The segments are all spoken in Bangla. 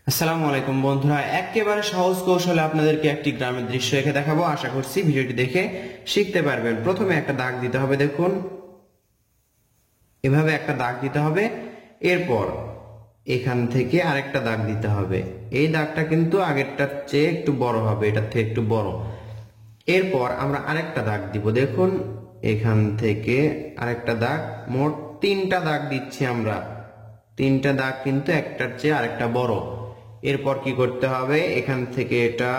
আসসালামু আলাইকুম বন্ধুরা, একেবারে সহজ কৌশলে আপনাদেরকে একটি গ্রামের দৃশ্য এঁকে দেখাবো। আশা করছি ভিডিওটি দেখে শিখতে পারবেন। প্রথমে একটা দাগ দিতে হবে, দেখুন এভাবে একটা দাগ দিতে হবে। এরপর এখান থেকে আরেকটা দাগ দিতে হবে। এই দাগটা কিন্তু আগেরটার চেয়ে একটু বড় হবে, এটার থেকে একটু বড়। এরপর আমরা আরেকটা দাগ দিব, দেখুন এখান থেকে আরেকটা দাগ। মোট তিনটা দাগ দিচ্ছি আমরা। তিনটা দাগ কিন্তু একটার চেয়ে আরেকটা বড়। এরপর কি করতে হবে, এখান থেকে এটা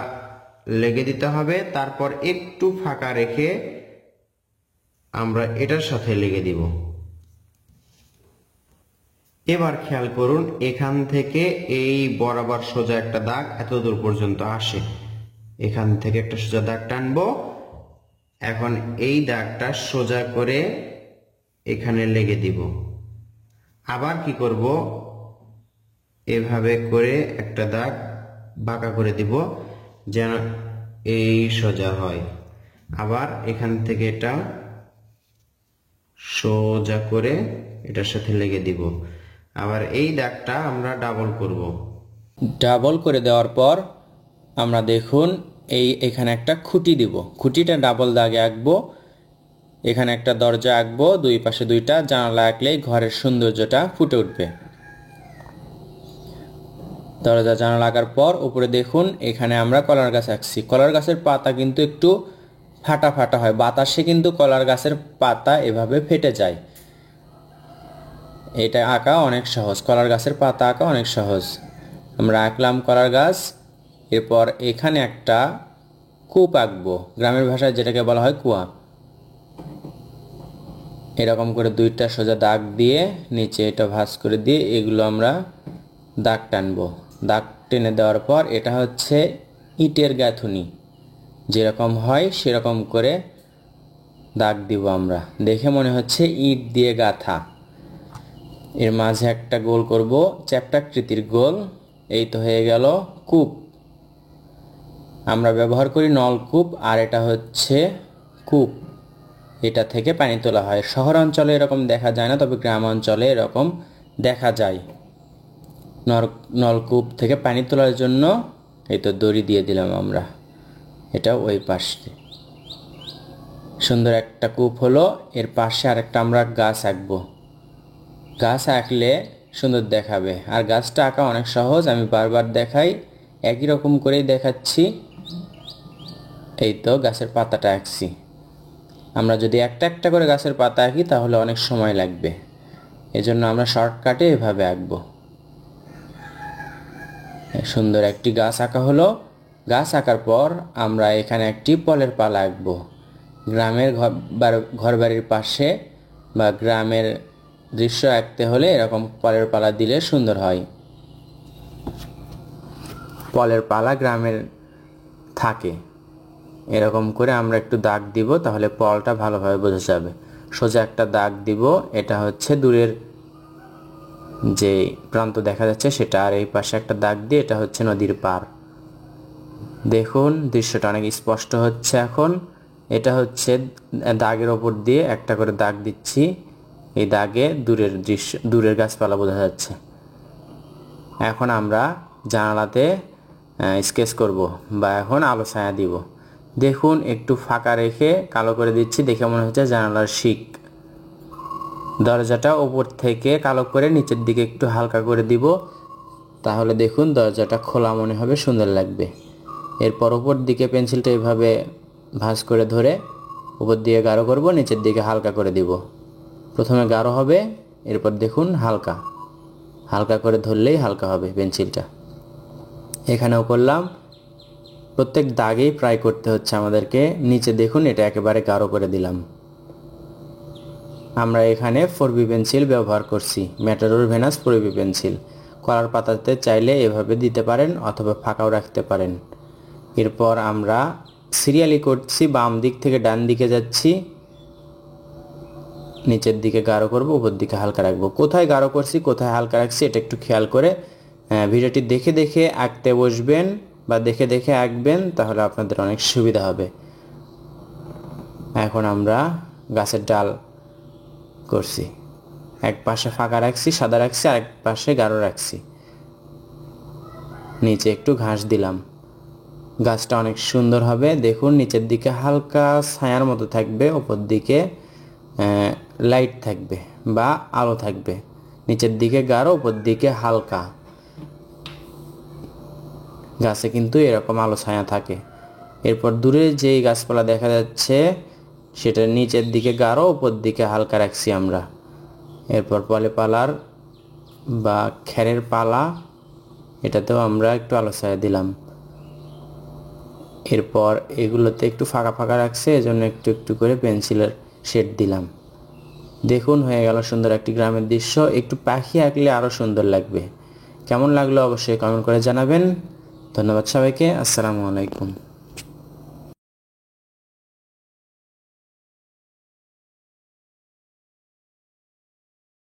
লেগে দিতে হবে। তারপর একটু ফাঁকা রেখে আমরা এটার সাথে লেগে দিব। এবার খেয়াল করুন, এখান থেকে এই বরাবর সোজা একটা দাগ এত দূর পর্যন্ত আসে। এখান থেকে একটা সোজা দাগ টানবো। এখন এই দাগটা সোজা করে এখানে লেগে দিব। আবার কি করব, এভাবে করে একটা দাগ বাঁকা করে দিব যেন এই সোজা হয়। আবার এখান থেকে এটা সোজা করে এটার সাথে লেগে দিব। আবার এই দাগটা আমরা ডাবল করব। ডাবল করে দেওয়ার পর আমরা দেখুন এখানে একটা খুঁটি দিব। খুঁটিটা ডাবল দাগে আঁকবো। এখানে একটা দরজা আঁকবো, দুই পাশে দুইটা জানালা আঁকলেই ঘরের সৌন্দর্যটা ফুটে উঠবে। দরজা জানালা আঁকার পর উপরে দেখুন এখানে আমরা কলার গাছ আঁকছি। কলার গাছের পাতা কিন্তু একটু ফাটা ফাটা হয়, বাতাসে কিন্তু কলার গাছের পাতা এভাবে ফেটে যায়। এটা আঁকা অনেক সহজ, কলার গাছের পাতা আঁকা অনেক সহজ। আমরা আঁকলাম কলার গাছ। এরপর এখানে একটা কূপ আঁকবো, গ্রামের ভাষায় যেটাকে বলা হয় কুয়া। এরকম করে দুইটা সোজা দাগ দিয়ে নিচে এটা ভাঁজ করে দিয়ে এগুলো আমরা দাগ টানবো। দাগ টেনে দেওয়ার পর এটা হচ্ছে ইটের গাঁথুনি, যেরকম হয় সেরকম করে দাগ দিব আমরা। দেখে মনে হচ্ছে ইট দিয়ে গাঁথা। এর মাঝে একটা গোল করব, চ্যাপ্টাকৃতির গোল। এই তো হয়ে গেল কূপ। আমরা ব্যবহার করি নলকূপ, আর এটা হচ্ছে কূপ। এটা থেকে পানি তোলা হয়। শহর অঞ্চলে এরকম দেখা যায় না, তবে গ্রাম অঞ্চলে এরকম দেখা যায়। নলকূপ থেকে পানি তোলার জন্য এই তো দড়ি দিয়ে দিলাম আমরা। এটা ওই পাশে সুন্দর একটা কূপ হলো। এর পাশে আরেকটা আমরা গাছ আঁকবো। গাছ আঁকলে সুন্দর দেখাবে, আর গাছটা আঁকা অনেক সহজ। আমি বারবার দেখাই, একই রকম করেই দেখাচ্ছি। এই তো গাছের পাতাটা আঁকছি। আমরা যদি একটা একটা করে গাছের পাতা আঁকি তাহলে অনেক সময় লাগবে, এজন্য আমরা শর্টকাটে এভাবে আঁকবো। সুন্দর একটি গাছ আঁকা হলো। গাছ আঁকার পর আমরা এখানে একটি ফলের পালা আঁকবো। গ্রামের ঘর বাড়ির পাশে বা গ্রামের দৃশ্য আঁকতে হলে এরকম ফলের পালা দিলে সুন্দর হয়। ফলের পালা গ্রামের থাকে, এরকম করে আমরা একটু দাগ দিব, তাহলে ফলটা ভালোভাবে বোঝা যাবে। সোজা একটা দাগ দিব, এটা হচ্ছে দূরের যে প্রান্ত দেখা যাচ্ছে সেটা। আর এই পাশে একটা দাগ দিয়ে এটা হচ্ছে নদীর পার। দেখুন দৃশ্যটা অনেক স্পষ্ট হচ্ছে এখন। এটা হচ্ছে দাগের ওপর দিয়ে একটা করে দাগ দিচ্ছি। এই দাগে দূরের দৃশ্য, দূরের গাছপালা বোঝা যাচ্ছে। এখন আমরা জানালাতে স্কেচ করব, বা এখন আলো ছায়া দিব। দেখুন একটু ফাঁকা রেখে কালো করে দিচ্ছি, দেখে মনে হচ্ছে জানালার শিক। দরজাটা ওপর থেকে কালো করে নিচের দিকে একটু হালকা করে দিব, তাহলে দেখুন দরজাটা খোলা মনে হবে, সুন্দর লাগবে। এরপর ওপর দিকে পেন্সিলটা এভাবে ভাঁজ করে ধরে উপর দিকে গাঢ় করব, নিচের দিকে হালকা করে দিব। প্রথমে গাঢ় হবে, এরপর দেখুন হালকা হালকা করে ধরলেই হালকা হবে পেন্সিলটা। এখানেও করলাম। প্রত্যেক দাগেই প্রায় করতে হচ্ছে আমাদেরকে। নিচে দেখুন এটা একেবারে গাঢ় করে দিলাম। আমরা এখানে 4B পেন্সিল ব্যবহার করছি, ম্যাটাডোর ভেনাস 4B পেন্সিল। কলার পাতাতে চাইলে এভাবে দিতে পারেন অথবা ফাঁকাও রাখতে পারেন। এরপর আমরা সিরিয়ালি করছি, বাম দিক থেকে ডান দিকে যাচ্ছি। নিচের দিকে গাঢ় করব, উপর দিকে হালকা রাখবো। কোথায় গাঢ় করছি কোথায় হালকা রাখছি এটা একটু খেয়াল করে ভিডিওটি দেখে দেখে আঁকতে বসবেন বা দেখে দেখে আঁকবেন, তাহলে আপনাদের অনেক সুবিধা হবে। এখন আমরা গাছের ডাল করছি, এক পাশে ফাঁকা রাখছি, সাদা রাখছি, আর এক পাশে গাঢ় রাখছি। নিচে একটু ঘাস দিলাম। গাছটা অনেক সুন্দর হবে। দেখুন নিচের দিকে হালকা ছায়ার মতো থাকবে, ওপর দিকে লাইট থাকবে বা আলো থাকবে। নিচের দিকে গাঢ়, ওপর দিকে হালকা। গাছে কিন্তু এরকম আলো ছায়া থাকে। এরপর দূরে যেই গাছপালা দেখা যাচ্ছে সেটা নিচের দিকে গাঢ়, ওপর দিকে হালকা রাখছি আমরা। এরপর পলে পালার বা খ্যারের পালা, এটাতেও আমরা একটু আলো ছায়া দিলাম। এরপর এগুলোতে একটু ফাঁকা ফাঁকা রাখছে, এজন্য একটু একটু করে পেন্সিলের শেড দিলাম। দেখুন হয়ে গেল সুন্দর একটি গ্রামের দৃশ্য। একটু পাখি আঁকলে আরও সুন্দর লাগবে। কেমন লাগলো অবশ্যই কমেন্ট করে জানাবেন। ধন্যবাদ সবাইকে। আসসালামু আলাইকুম।